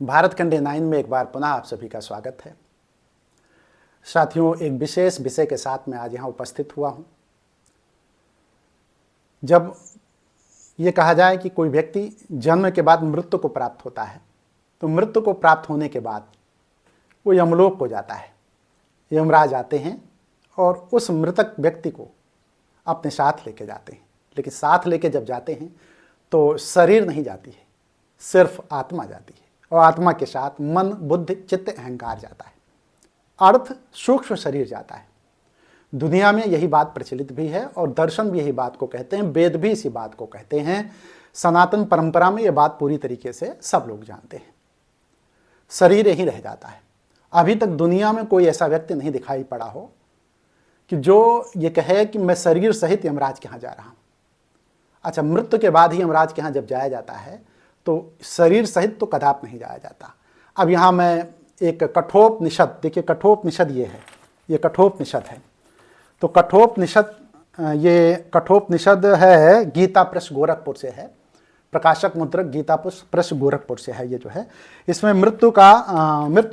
भारत खंड 9 में एक बार पुनः आप सभी का स्वागत है। साथियों, एक विशेष विषय के साथ मैं आज यहाँ उपस्थित हुआ हूँ। जब ये कहा जाए कि कोई व्यक्ति जन्म के बाद मृत्यु को प्राप्त होता है, तो मृत्यु को प्राप्त होने के बाद वो यमलोक को जाता है। यमराज आते हैं और उस मृतक व्यक्ति को अपने साथ लेके जाते हैं। लेकिन साथ लेके जब जाते हैं तो शरीर नहीं जाती है, सिर्फ आत्मा जाती है। और आत्मा के साथ मन, बुद्धि, चित्त, अहंकार जाता है, अर्थ सूक्ष्म शरीर जाता है। दुनिया में यही बात प्रचलित भी है और दर्शन भी यही बात को कहते हैं, वेद भी इसी बात को कहते हैं। सनातन परंपरा में यह बात पूरी तरीके से सब लोग जानते हैं। शरीर यही रह जाता है। अभी तक दुनिया में कोई ऐसा व्यक्ति नहीं दिखाई पड़ा हो कि जो ये कहे कि मैं शरीर सहित यमराज के यहाँ जा रहा हूँ। अच्छा, मृत्यु के बाद ही यमराज के यहाँ जब जाया जाता है तो शरीर सहित तो कदाप नहीं जाया जाता। अब यहाँ मैं एक कठोपनिषद, देखिए कठोपनिषद ये कठोपनिषद है। तो ये कठोपनिषद है, गीता प्रेस गोरखपुर से है, प्रकाशक मुद्रक गीता प्रेस गोरखपुर से है। ये जो है इसमें मृत्यु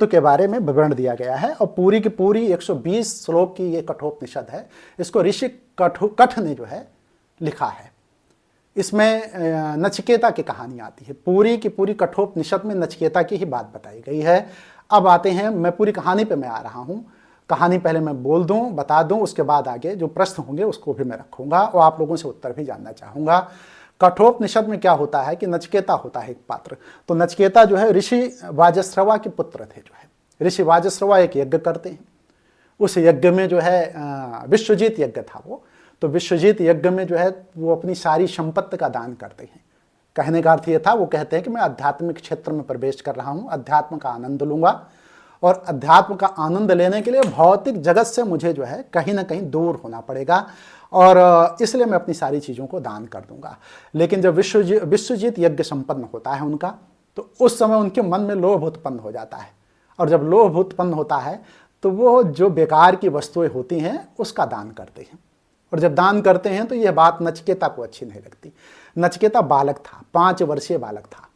के बारे में विवरण दिया गया है और पूरी की पूरी 120 श्लोक की ये कठोपनिषद है। इसको ऋषि कठ ने जो है लिखा है। इसमें नचिकेता की कहानी आती है। पूरी की पूरी कठोपनिषद में नचिकेता की ही बात बताई गई है। अब आते हैं, मैं पूरी कहानी पे मैं आ रहा हूँ। कहानी पहले मैं बोल दूं, बता दूं, उसके बाद आगे जो प्रश्न होंगे उसको भी मैं रखूंगा और आप लोगों से उत्तर भी जानना चाहूँगा। कठोपनिषद में क्या होता है कि नचिकेता होता है एक पात्र। तो नचिकेता जो है ऋषि वाजश्रवा के पुत्र थे। जो है ऋषि वाजश्रवा एक यज्ञ करते हैं। उस यज्ञ में जो है विश्वजीत यज्ञ था वो। तो विश्वजीत यज्ञ में जो है वो अपनी सारी संपत्ति का दान करते हैं। कहने का अर्थ ये था, वो कहते हैं कि मैं आध्यात्मिक क्षेत्र में प्रवेश कर रहा हूँ, अध्यात्म का आनंद लूंगा और अध्यात्म का आनंद लेने के लिए भौतिक जगत से मुझे जो है कहीं ना कहीं दूर होना पड़ेगा और इसलिए मैं अपनी सारी चीज़ों को दान कर दूंगा। लेकिन जब विश्वजीत यज्ञ संपन्न होता है उनका, तो उस समय उनके मन में लोभ उत्पन्न हो जाता है। और जब लोभ उत्पन्न होता है तो वो जो बेकार की वस्तुएं होती हैं उसका दान करते हैं। और जब दान करते हैं तो यह बात नचिकेता को अच्छी नहीं लगती। नचिकेता बालक था, 5 वर्षीय बालक था।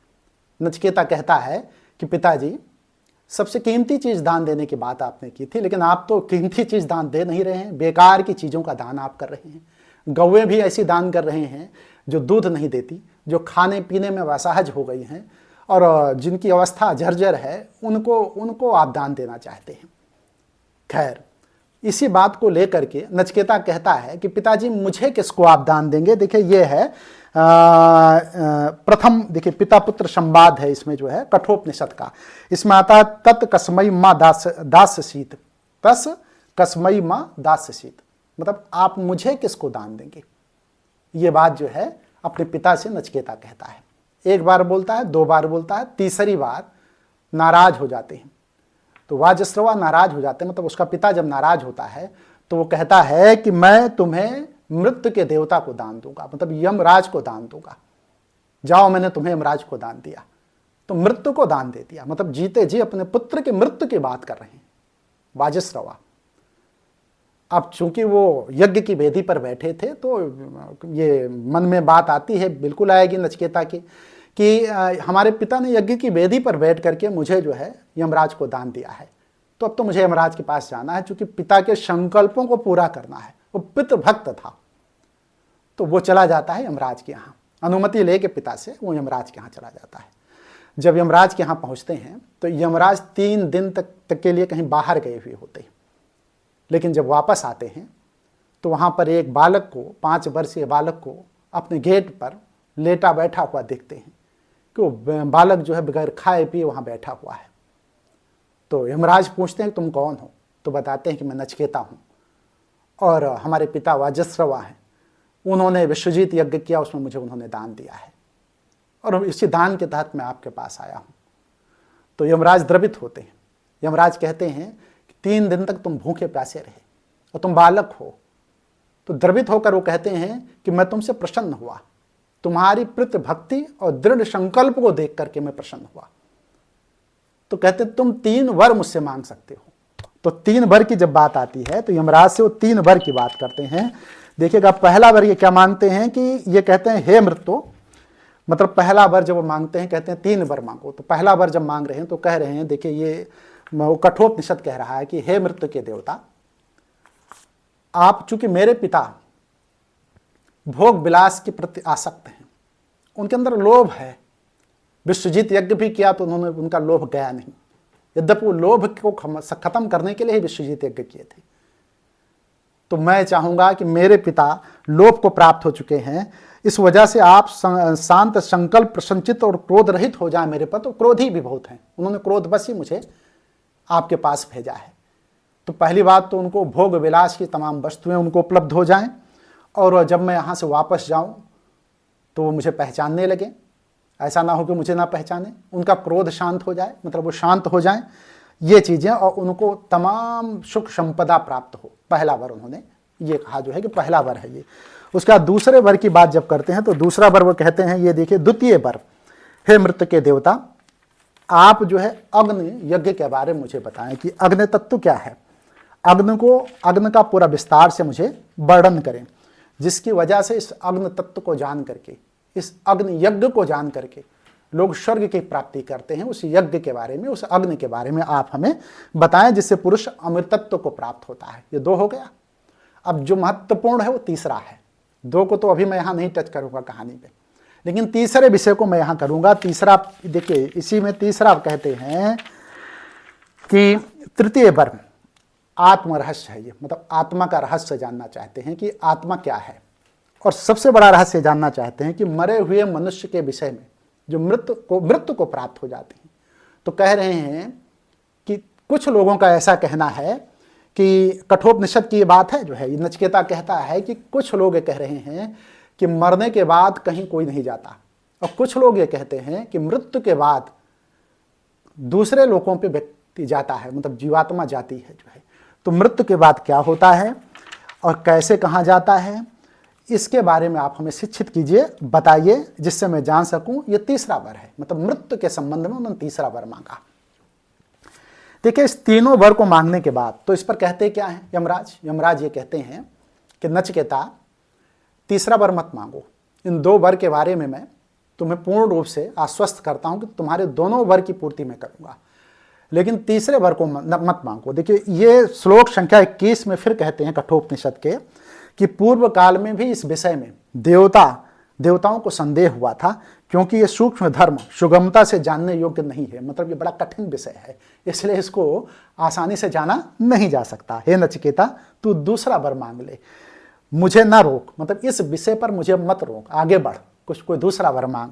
नचिकेता कहता है कि पिताजी, सबसे कीमती चीज़ दान देने की बात आपने की थी, लेकिन आप तो कीमती चीज़ दान दे नहीं रहे हैं, बेकार की चीज़ों का दान आप कर रहे हैं। गौएं भी ऐसी दान कर रहे हैं जो दूध नहीं देती, जो खाने पीने में असहज हो गई हैं और जिनकी अवस्था जर्जर है, उनको आप दान देना चाहते हैं। खैर, इसी बात को लेकर के नचिकेता कहता है कि पिताजी, मुझे किसको आप दान देंगे। देखिए ये है प्रथम, देखिए पिता पुत्र संवाद है इसमें जो है कठोपनिषद का। इसमें आता है तत् कसमयी माँ दास्यसीत, तस् कसमयी माँ दास्यसीत, मतलब आप मुझे किसको दान देंगे। ये बात जो है अपने पिता से नचिकेता कहता है। एक बार बोलता है, 2 बार बोलता है, तीसरी बार नाराज हो जाते हैं। तो वाजश्रवा नाराज हो जाते हैं, मतलब उसका पिता जब नाराज होता है तो वो कहता है कि मैं तुम्हें मृत्यु के देवता को दान दूंगा, मतलब यमराज को दान दूंगा। जाओ, मैंने तुम्हें यमराज को दान दिया, तो मृत्यु को दान दे दिया। मतलब जीते जी अपने पुत्र की मृत्यु की बात कर रहे हैं वाजश्रवा। अब चूंकि वो यज्ञ की वेदी पर बैठे थे तो ये मन में बात आती है, बिल्कुल आएगी नचिकेता की, कि हमारे पिता ने यज्ञ की वेदी पर बैठ करके मुझे जो है यमराज को दान दिया है, तो अब तो मुझे यमराज के पास जाना है, क्योंकि पिता के संकल्पों को पूरा करना है। वो पितृभक्त था, तो वो चला जाता है यमराज के यहाँ, अनुमति लेके पिता से वो यमराज के यहाँ चला जाता है। जब यमराज के यहाँ पहुँचते हैं तो यमराज 3 दिन तक के लिए कहीं बाहर गए हुए होते हैं। लेकिन जब वापस आते हैं तो वहाँ पर एक बालक को, 5 वर्षीय बालक को अपने गेट पर लेटा बैठा हुआ देखते हैं कि वो बालक जो है बगैर खाए पिए वहाँ बैठा हुआ है। तो यमराज पूछते हैं तुम कौन हो। तो बताते हैं कि मैं नचिकेता हूँ और हमारे पिता वाजश्रवा हैं, उन्होंने विश्वजीत यज्ञ किया, उसमें मुझे उन्होंने दान दिया है और इसी दान के तहत मैं आपके पास आया हूँ। तो यमराज द्रवित होते हैं। यमराज कहते हैं कि 3 दिन तक तुम भूखे प्यासे रहे और तुम बालक हो। तो द्रवित होकर वो कहते हैं कि मैं तुमसे प्रसन्न हुआ, तुम्हारी पितृभक्ति और दृढ़ संकल्प को देख करके मैं प्रसन्न हुआ। तो कहते तुम 3 वर मुझसे मांग सकते हो। तो 3 वर की जब बात आती है तो यमराज से वो 3 वर की बात करते हैं। देखिएगा, पहला वर ये क्या मानते हैं कि ये कहते हैं, हे मृत्यु, मतलब पहला वर जब वो मांगते हैं, कहते हैं 3 वर मांगो, तो पहला वर जब मांग रहे हैं तो कह रहे हैं, देखिए ये कठोपनिषद कह रहा है कि हे मृत्यु के देवता, आप चूंकि मेरे पिता भोग विलास के प्रति आसक्त हैं, उनके अंदर लोभ है, विश्वजीत यज्ञ भी किया तो उन्होंने, उनका लोभ गया नहीं, यद्यपि वो लोभ को खत्म करने के लिए ही विश्वजीत यज्ञ किए थे। तो मैं चाहूंगा कि मेरे पिता लोभ को प्राप्त हो चुके हैं, इस वजह से आप शांत, संकल्प, प्रसन्नचित्त और क्रोध रहित हो जाए मेरे पर। तो क्रोधी भी बहुत हैं, उन्होंने क्रोध बस ही मुझे आपके पास भेजा है। तो पहली बात तो उनको भोग विलास की तमाम वस्तुएं उनको उपलब्ध हो जाएं, और जब मैं यहाँ से वापस जाऊँ तो वो मुझे पहचानने लगे, ऐसा ना हो कि मुझे ना पहचाने, उनका क्रोध शांत हो जाए, मतलब वो शांत हो जाएं, ये चीज़ें, और उनको तमाम सुख संपदा प्राप्त हो। पहला वर उन्होंने ये कहा जो है कि पहला वर है ये। उसका दूसरे वर की बात जब करते हैं तो दूसरा वर वो कहते हैं, ये देखिए द्वितीय वर, हे मृत्यु के देवता, आप जो है अग्नि यज्ञ के बारे में मुझे बताएं कि अग्नि तत्व क्या है, अग्नि का पूरा विस्तार से मुझे वर्णन करें, जिसकी वजह से इस अग्नि तत्व को जान करके, इस अग्नि यज्ञ को जान करके लोग स्वर्ग की प्राप्ति करते हैं। उस यज्ञ के बारे में, उस अग्नि के बारे में आप हमें बताएं, जिससे पुरुष अमृतत्व को प्राप्त होता है। ये 2 हो गया। अब जो महत्वपूर्ण है वो तीसरा है। 2 को तो अभी मैं यहाँ नहीं टच करूँगा कहानी पे, लेकिन तीसरे विषय को मैं यहाँ करूँगा। तीसरा देखिए, इसी में तीसरा कहते हैं कि तृतीय वर आत्म रहस्य है। ये मतलब आत्मा का रहस्य जानना चाहते हैं कि आत्मा क्या है, और सबसे बड़ा रहस्य जानना चाहते हैं कि मरे हुए मनुष्य के विषय में जो मृत्यु को प्राप्त हो जाते हैं। तो कह रहे हैं कि कुछ लोगों का ऐसा कहना है कि कठोपनिषद की ये बात है जो है, नचिकेता कहता है कि कुछ लोग ये कह रहे हैं कि मरने के बाद कहीं कोई नहीं जाता, और कुछ लोग ये कहते हैं कि मृत्यु के बाद दूसरे लोगों पे व्यक्ति जाता है, मतलब जीवात्मा जाती है जो है। तो मृत्यु के बाद क्या होता है और कैसे कहाँ जाता है, इसके बारे में आप हमें शिक्षित कीजिए, बताइए, जिससे मैं जान सकूं। ये तीसरा वर है, मतलब मृत्यु के संबंध में उन्होंने तीसरा वर मांगा। देखिए, इस तीनों वर को मांगने के बाद तो इस पर कहते क्या है यमराज ये कहते हैं कि नचिकेता, तीसरा वर मत मांगो। इन 2 वर के बारे में मैं तुम्हें पूर्ण रूप से आश्वस्त करता हूं कि तुम्हारे दोनों वर की पूर्ति मैं करूंगा, लेकिन तीसरे वर को मत मांगो। देखिए, ये श्लोक संख्या 21 में फिर कहते हैं कठोपनिषद के कि पूर्व काल में भी इस विषय में देवताओं को संदेह हुआ था, क्योंकि ये सूक्ष्म धर्म सुगमता से जानने योग्य नहीं है। मतलब ये बड़ा कठिन विषय है, इसलिए इसको आसानी से जाना नहीं जा सकता। हे नचिकेता, तू दूसरा वर मांग ले, मुझे ना रोक, मतलब इस विषय पर मुझे मत रोक, आगे बढ़, कोई दूसरा वर मांग,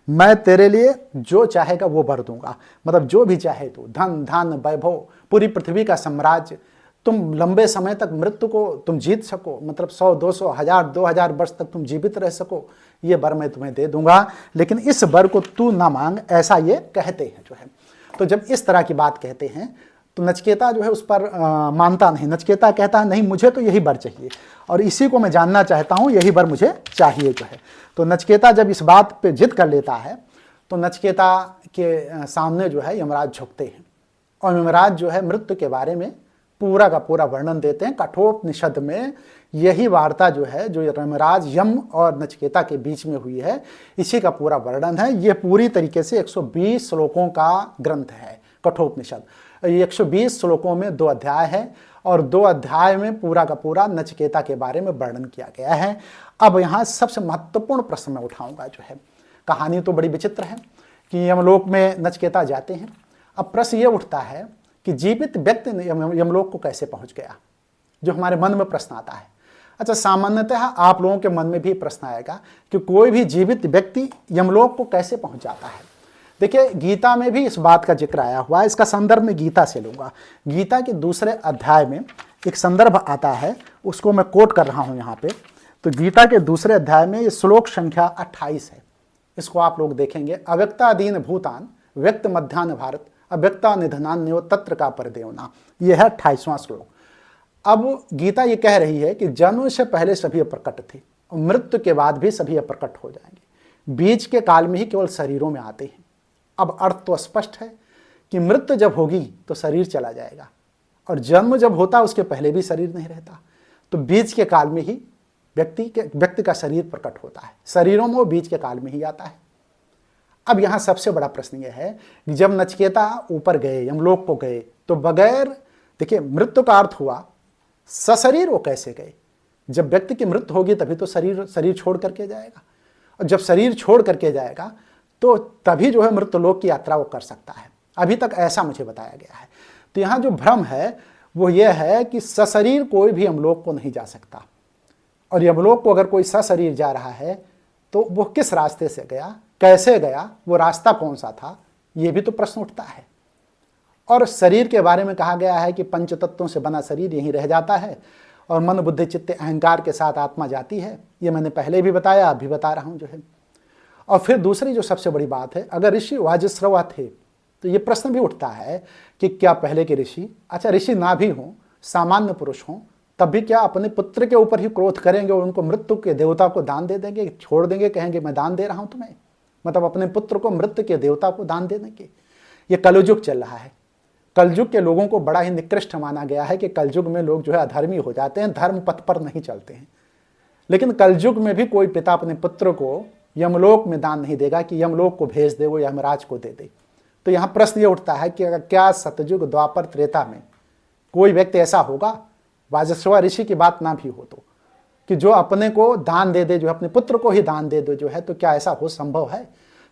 मैं तेरे लिए जो चाहेगा वो वर दूंगा। मतलब जो भी चाहे तू, धन धान वैभव, पूरी पृथ्वी का साम्राज्य, तुम लंबे समय तक मृत्यु को तुम जीत सको, मतलब 100, 200, 1000, 2000 वर्ष तक तुम जीवित रह सको, ये वर मैं तुम्हें दे दूंगा, लेकिन इस वर को तू ना मांग, ऐसा ये कहते हैं जो है। तो जब इस तरह की बात कहते हैं तो नचिकेता जो है उस पर मानता नहीं। नचिकेता कहता है नहीं, मुझे तो यही वर चाहिए और इसी को मैं जानना चाहता हूँ, यही वर मुझे चाहिए जो है। तो नचिकेता जब इस बात पे जिद कर लेता है तो नचिकेता के सामने जो है यमराज झुकते हैं, और यमराज जो है मृत्यु के बारे में पूरा का पूरा वर्णन देते हैं। कठोपनिषद में यही वार्ता जो है, जो यमराज यम और नचिकेता के बीच में हुई है, इसी का पूरा वर्णन है। ये पूरी तरीके से 120 श्लोकों का ग्रंथ है कठोपनिषद। ये 120 श्लोकों में 2 अध्याय है, और 2 अध्याय में पूरा का पूरा नचिकेता के बारे में वर्णन किया गया है। अब यहाँ सबसे महत्वपूर्ण प्रश्न मैं उठाऊंगा जो है, कहानी तो बड़ी विचित्र है कि यमलोक में नचिकेता जाते हैं। अब प्रश्न ये उठता है कि जीवित व्यक्ति यमलोक को कैसे पहुंच गया, जो हमारे मन में प्रश्न आता है। अच्छा, सामान्यतः आप लोगों के मन में भी प्रश्न आएगा कि कोई भी जीवित व्यक्ति यमलोक को कैसे पहुंच जाता है। देखिए, गीता में भी इस बात का जिक्र आया हुआ है, इसका संदर्भ मैं गीता से लूंगा। गीता के दूसरे अध्याय में एक संदर्भ आता है, उसको मैं कोट कर रहा हूं यहाँ पे। तो गीता के दूसरे अध्याय में ये श्लोक संख्या 28 है, इसको आप लोग देखेंगे। अव्यक्तादीन भूतान व्यक्त मध्यान्ह भारत अव्यक्ता निधनान्यो तत्र का परदेवना, यह है 28वां श्लोक। अब गीता ये कह रही है कि जन्म से पहले सभी अप्रकट थे और मृत्यु के बाद भी सभी अप्रकट हो जाएंगे, बीच के काल में ही केवल शरीरों में आते हैं। अब अर्थ तो स्पष्ट है कि मृत्यु जब होगी तो शरीर चला जाएगा, और जन्म जब होता उसके पहले भी शरीर नहीं रहता, तो बीच के काल में ही व्यक्ति का शरीर प्रकट होता है। शरीरों में वो बीच के काल में ही आता है। अब यहां सबसे बड़ा प्रश्न यह है कि जब नचिकेता ऊपर गए, यमलोक को गए, तो बगैर, देखिए मृत्यु का अर्थ हुआ सशरीर वो कैसे गए? जब व्यक्ति की मृत्यु होगी तभी तो शरीर छोड़ करके जाएगा, और जब शरीर छोड़ करके जाएगा तो तभी जो है मृत्युलोक की यात्रा वो कर सकता है। अभी तक ऐसा मुझे बताया गया है। तो यहाँ जो भ्रम है वो ये है कि सशरीर कोई भी यमलोक को नहीं जा सकता, और यमलोक को अगर कोई सशरीर जा रहा है तो वो किस रास्ते से गया, कैसे गया, वो रास्ता कौन सा था, ये भी तो प्रश्न उठता है। और शरीर के बारे में कहा गया है कि पंच तत्वों से बना शरीर यहीं रह जाता है, और मन बुद्धि चित्त अहंकार के साथ आत्मा जाती है। ये मैंने पहले भी बताया, अभी बता रहा हूं जो है। और फिर दूसरी जो सबसे बड़ी बात है, अगर ऋषि वाजश्रवा थे तो ये प्रश्न भी उठता है कि क्या पहले के ऋषि, अच्छा ऋषि ना भी हों, सामान्य पुरुष हों, तब भी क्या अपने पुत्र के ऊपर ही क्रोध करेंगे और उनको मृत्यु के देवता को दान दे देंगे, छोड़ देंगे, कहेंगे मैं दान दे रहा हूं तुम्हें, मतलब अपने पुत्र को मृत्यु के देवता को दान दे देंगे? ये कलयुग चल रहा है। कलयुग के लोगों को बड़ा ही निकृष्ट माना गया है कि कलयुग में लोग जो है अधर्मी हो जाते हैं, धर्म पथ पर नहीं चलते हैं। लेकिन कलयुग में भी कोई पिता अपने पुत्र को यमलोक में दान नहीं देगा कि यमलोक को भेज दे, वो यमराज को दे दे। तो यहाँ प्रश्न ये उठता है कि क्या सतयुग, द्वापर, त्रेता में कोई व्यक्ति ऐसा होगा, वाजश्रवा ऋषि की बात ना भी हो तो, कि जो अपने को दान दे दे, जो अपने पुत्र को ही दान दे दे जो है, तो क्या ऐसा हो संभव है?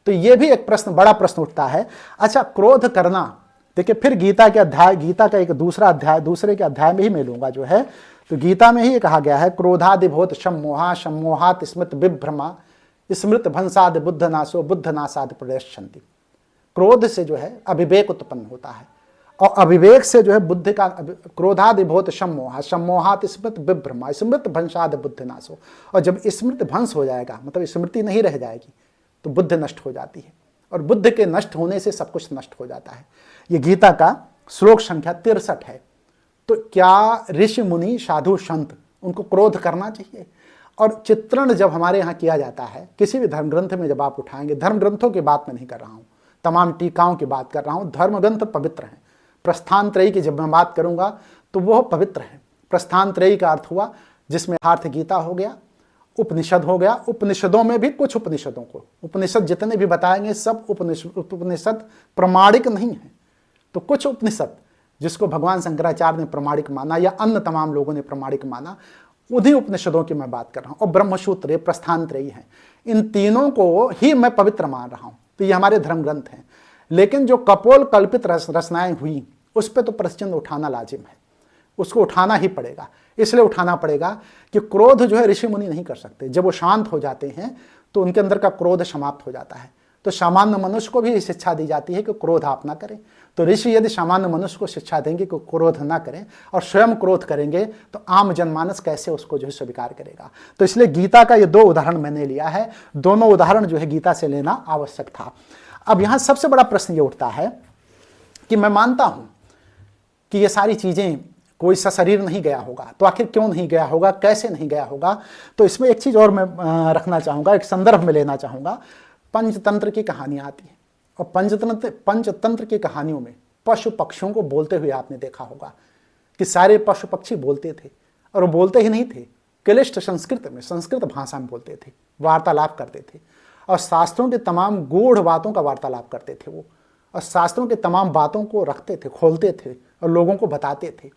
तो ये भी एक प्रश्न, बड़ा प्रश्न उठता है। अच्छा, क्रोध करना, देखिए फिर गीता के अध्याय, गीता का एक दूसरा अध्याय, दूसरे के अध्याय में ही मैं लूंगा जो है, तो गीता में ही कहा गया है, क्रोधादिभूत सम्मोहा, सम्मोहात स्मृत विभ्रमा, स्मृत भंसाद बुद्ध नाशो, बुद्ध नाशाद प्रदर्शन्ति। क्रोध से जो है अविवेक उत्पन्न होता है, और अविवेक से जो है बुद्धि का, क्रोधादिभूत सम्मोहा, सम्मोहात स्मृत विभ्रमा, स्मृत भंसाद बुद्ध नाशो। और जब स्मृत भंस हो जाएगा, मतलब स्मृति नहीं रह जाएगी, तो बुद्धि नष्ट हो जाती है, और बुद्ध के नष्ट होने से सब कुछ नष्ट हो जाता है। ये गीता का श्लोक संख्या 63 है। तो क्या ऋषि मुनि साधु संत उनको क्रोध करना चाहिए? और चित्रण जब हमारे यहाँ किया जाता है, किसी भी धर्म ग्रंथ में जब आप उठाएंगे, धर्म ग्रंथों की बात मैं नहीं कर रहा हूँ, तमाम टीकाओं की बात कर रहा हूँ, धर्म ग्रंथ पवित्र हैं। प्रस्थान त्रयी की जब मैं बात करूँगा तो वह पवित्र है। प्रस्थान त्रयी का अर्थ हुआ जिसमें अर्थ गीता हो गया, उपनिषद हो गया, उपनिषदों में भी कुछ उपनिषदों को, उपनिषद जितने भी बताएंगे सब उपनिषद प्रमाणिक नहीं है। तो कुछ उपनिषद जिसको भगवान शंकराचार्य ने प्रमाणिक माना या अन्य तमाम लोगों ने प्रमाणिक माना, उन्हीं उपनिषदों की मैं बात कर रहा हूँ। और ब्रह्मसूत्र, प्रस्थान त्रयी है, इन तीनों को ही मैं पवित्र मान रहा हूँ। तो ये हमारे धर्म ग्रंथ हैं। लेकिन जो कपोल कल्पित रचनाएं हुई, उस पर तो प्रश्न उठाना लाजिम है, उसको उठाना ही पड़ेगा। इसलिए उठाना पड़ेगा कि क्रोध जो है ऋषि मुनि नहीं कर सकते। जब वो शांत हो जाते हैं तो उनके अंदर का क्रोध समाप्त हो जाता है। तो सामान्य मनुष्य को भी शिक्षा दी जाती है कि क्रोध आप ना करें। तो ऋषि यदि सामान्य मनुष्य को शिक्षा देंगे कि क्रोध ना करें और स्वयं क्रोध करेंगे, तो आम जनमानस कैसे उसको जो है स्वीकार करेगा? तो इसलिए गीता का ये 2 उदाहरण मैंने लिया है। दोनों उदाहरण जो है गीता से लेना आवश्यक था। अब यहाँ सबसे बड़ा प्रश्न ये उठता है कि मैं मानता हूं कि ये सारी चीजें कोई सशरीर नहीं गया होगा, तो आखिर क्यों नहीं गया होगा, कैसे नहीं गया होगा? तो इसमें एक चीज और मैं रखना चाहूंगा, एक संदर्भ में लेना चाहूंगा। पंचतंत्र की कहानियां आती हैं, और पंचतंत्र की कहानियों में पशु पक्षियों को बोलते हुए आपने देखा होगा कि सारे पशु पक्षी बोलते थे, और वो बोलते ही नहीं थे, क्लिष्ट संस्कृत में, संस्कृत भाषा में बोलते थे, वार्तालाप करते थे, और शास्त्रों के तमाम गूढ़ बातों का वार्तालाप करते थे वो, और शास्त्रों के तमाम बातों को रखते थे, खोलते थे और लोगों को बताते थे।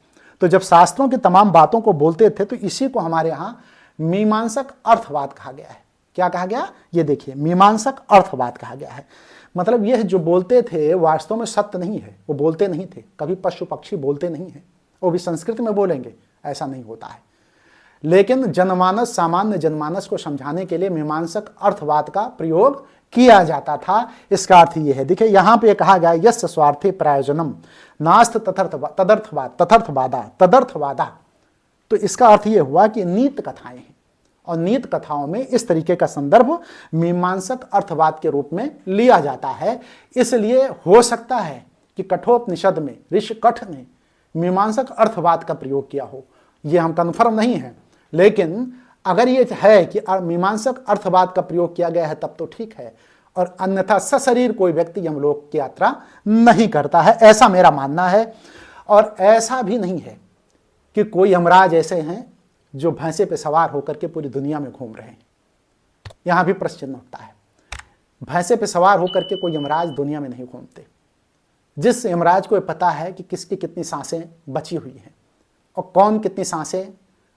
तो जब शास्त्रों की तमाम बातों को बोलते थे, तो इसी को हमारे यहाँ मीमांसक अर्थवाद कहा गया है। क्या कहा गया? ये देखिए, मीमांसक अर्थवाद कहा गया है। मतलब यह जो बोलते थे वास्तव में सत्य नहीं है, वो बोलते नहीं थे। कभी पशु पक्षी बोलते नहीं है, वो भी संस्कृत में बोलेंगे, ऐसा नहीं होता है। लेकिन जनमानस, सामान्य जनमानस को समझाने के लिए मीमांसक अर्थवाद का प्रयोग किया जाता था। इसका अर्थ यह है, देखिए यहाँ पे कहा गया, यस्य स्वार्थे प्रयोजनम नास्त तदर्थवादा। तो इसका अर्थ यह हुआ कि नीत कथाएं हैं, और नीत कथाओं में इस तरीके का संदर्भ मीमांसक अर्थवाद के रूप में लिया जाता है। इसलिए हो सकता है कि कठोपनिषद में ऋषि कठ ने मीमांसक अर्थवाद का प्रयोग किया हो, यह हम कन्फर्म नहीं है। लेकिन अगर ये है कि मीमांसक अर्थवाद का प्रयोग किया गया है तब तो ठीक है, और अन्यथा सशरीर कोई व्यक्ति यमलोक की यात्रा नहीं करता है, ऐसा मेरा मानना है। और ऐसा भी नहीं है कि कोई यमराज ऐसे हैं जो भैंसे पे सवार होकर के पूरी दुनिया में घूम रहे हैं। यहां भी प्रश्न उठता है। भैंसे पे सवार होकर के कोई यमराज दुनिया में नहीं घूमते। जिस यमराज को पता है कि किसकी कितनी सांसें बची हुई हैं और कौन कितनी सांसें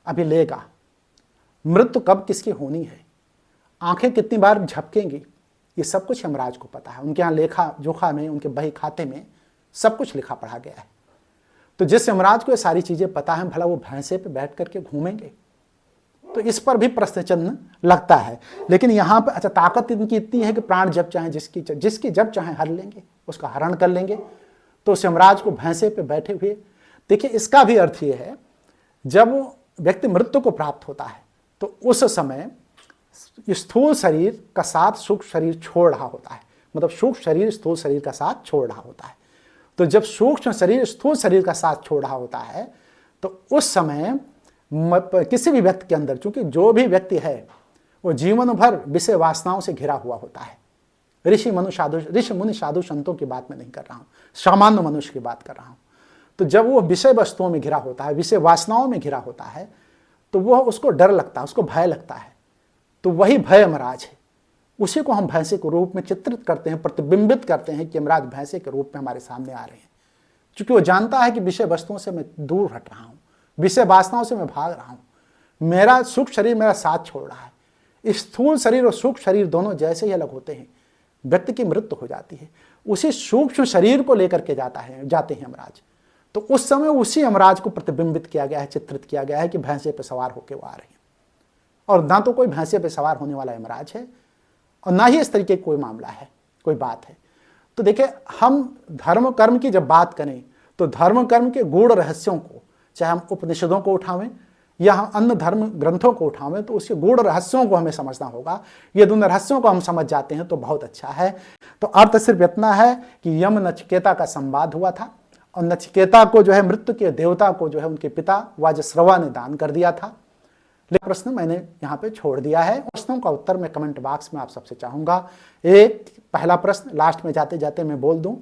अभी लेगा, मृत्यु कब किसकी होनी है, आंखें कितनी बार झपकेंगी, ये सब कुछ यमराज को पता है। उनके यहाँ लेखा जोखा में, उनके बही खाते में सब कुछ लिखा पढ़ा गया है। तो जिस यमराज को ये सारी चीजें पता है, भला वो भैंसे पे बैठ करके घूमेंगे? तो इस पर भी प्रश्न चिन्ह लगता है। लेकिन यहाँ पर अच्छा, ताकत इनकी इतनी है कि प्राण जब चाहे जिसकी जब चाहे हर लेंगे, उसका हरण कर लेंगे। तो उस यमराज को भैंसे पे बैठे हुए, देखिए इसका भी अर्थ ये है, जब व्यक्ति मृत्यु को प्राप्त होता है तो उस समय स्थूल शरीर का साथ सूक्ष्म शरीर छोड़ रहा होता है। मतलब सूक्ष्म शरीर स्थूल शरीर का साथ छोड़ रहा होता है। तो जब सूक्ष्म शरीर स्थूल शरीर का साथ छोड़ रहा होता है तो उस समय किसी भी व्यक्ति के अंदर, चूंकि जो भी व्यक्ति है वो जीवन भर विषय वासनाओं से घिरा हुआ होता है। ऋषि मुनि साधु संतों की बात मैं नहीं कर रहा हूँ, सामान्य मनुष्य की बात कर रहा हूँ। तो जब वो विषय वस्तुओं में घिरा होता है, विषय वासनाओं में घिरा होता है, तो वह उसको डर लगता है, उसको भय लगता है। तो वही भय यमराज है। उसी को हम भैंसे के रूप में चित्रित करते हैं, प्रतिबिंबित करते हैं कि यमराज भैंसे के रूप में हमारे सामने आ रहे हैं। क्योंकि वो जानता है कि विषय वस्तुओं से मैं दूर हट रहा हूँ, विषय वासनाओं से मैं भाग रहा हूँ, मेरा सूक्ष्म शरीर मेरा साथ छोड़ रहा है। स्थूल शरीर और सूक्ष्म शरीर दोनों जैसे ही अलग होते हैं, व्यक्ति की मृत्यु हो जाती है। उसी सूक्ष्म शरीर को लेकर के जाते हैं यमराज। तो उस समय उसी यमराज को प्रतिबिंबित किया गया है, चित्रित किया गया है कि भैंसे पर सवार होकर वो आ रहे हैं। और ना तो कोई भैंसे पर सवार होने वाला यमराज है और ना ही इस तरीके कोई मामला है, कोई बात है। तो देखिए, हम धर्म कर्म की जब बात करें तो धर्म कर्म के गूढ़ रहस्यों को, चाहे हम उपनिषदों को उठावें या हम अन्य धर्म ग्रंथों को उठावें, तो उसके गूढ़ रहस्यों को हमें समझना होगा। ये दोनों रहस्यों को हम समझ जाते हैं तो बहुत अच्छा है। तो अर्थ सिर्फ इतना है कि यम नचिकेता का संवाद हुआ था और नचिकेता को जो है मृत्यु के देवता को जो है उनके पिता वाजश्रवा ने दान कर दिया था। लेकिन प्रश्न मैंने यहाँ पे छोड़ दिया है। प्रश्नों का उत्तर मैं कमेंट बॉक्स में आप सबसे चाहूंगा। एक पहला प्रश्न लास्ट में जाते जाते मैं बोल दूं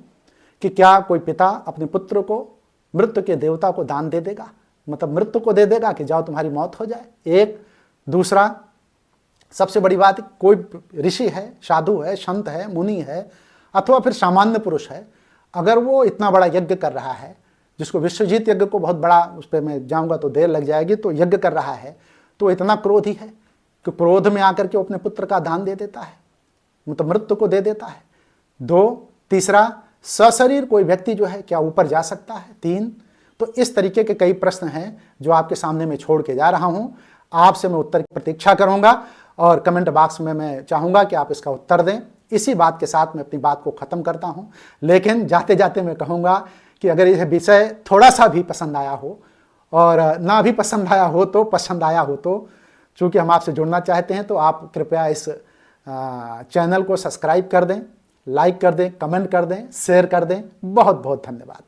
कि क्या कोई पिता अपने पुत्र को मृत्यु के देवता को दान दे देगा, मतलब मृत्यु को दे देगा कि जाओ तुम्हारी मौत हो जाए? एक। दूसरा, सबसे बड़ी बात, कोई ऋषि है, साधु है, संत है, मुनि है अथवा फिर सामान्य पुरुष है, अगर वो इतना बड़ा यज्ञ कर रहा है, जिसको विश्वजीत यज्ञ को बहुत बड़ा, उस पर मैं जाऊंगा तो देर लग जाएगी, तो यज्ञ कर रहा है, तो इतना क्रोधी है कि क्रोध में आकर के अपने पुत्र का दान दे देता है, मतलब मृत्यु को दे देता है। दो। तीसरा, सशरीर कोई व्यक्ति जो है क्या ऊपर जा सकता है? तीन। तो इस तरीके के कई प्रश्न हैं जो आपके सामने मैं छोड़ के जा रहा हूं। आपसे मैं उत्तर की प्रतीक्षा करूंगा और कमेंट बॉक्स में मैं चाहूंगा कि आप इसका उत्तर दें। इसी बात के साथ मैं अपनी बात को खत्म करता हूं। लेकिन जाते जाते मैं कहूंगा कि अगर यह विषय थोड़ा सा भी पसंद आया हो और ना भी पसंद आया हो तो पसंद आया हो, तो चूँकि हम आपसे जुड़ना चाहते हैं तो आप कृपया इस चैनल को सब्सक्राइब कर दें, लाइक कर दें, कमेंट कर दें, शेयर कर दें। बहुत बहुत धन्यवाद।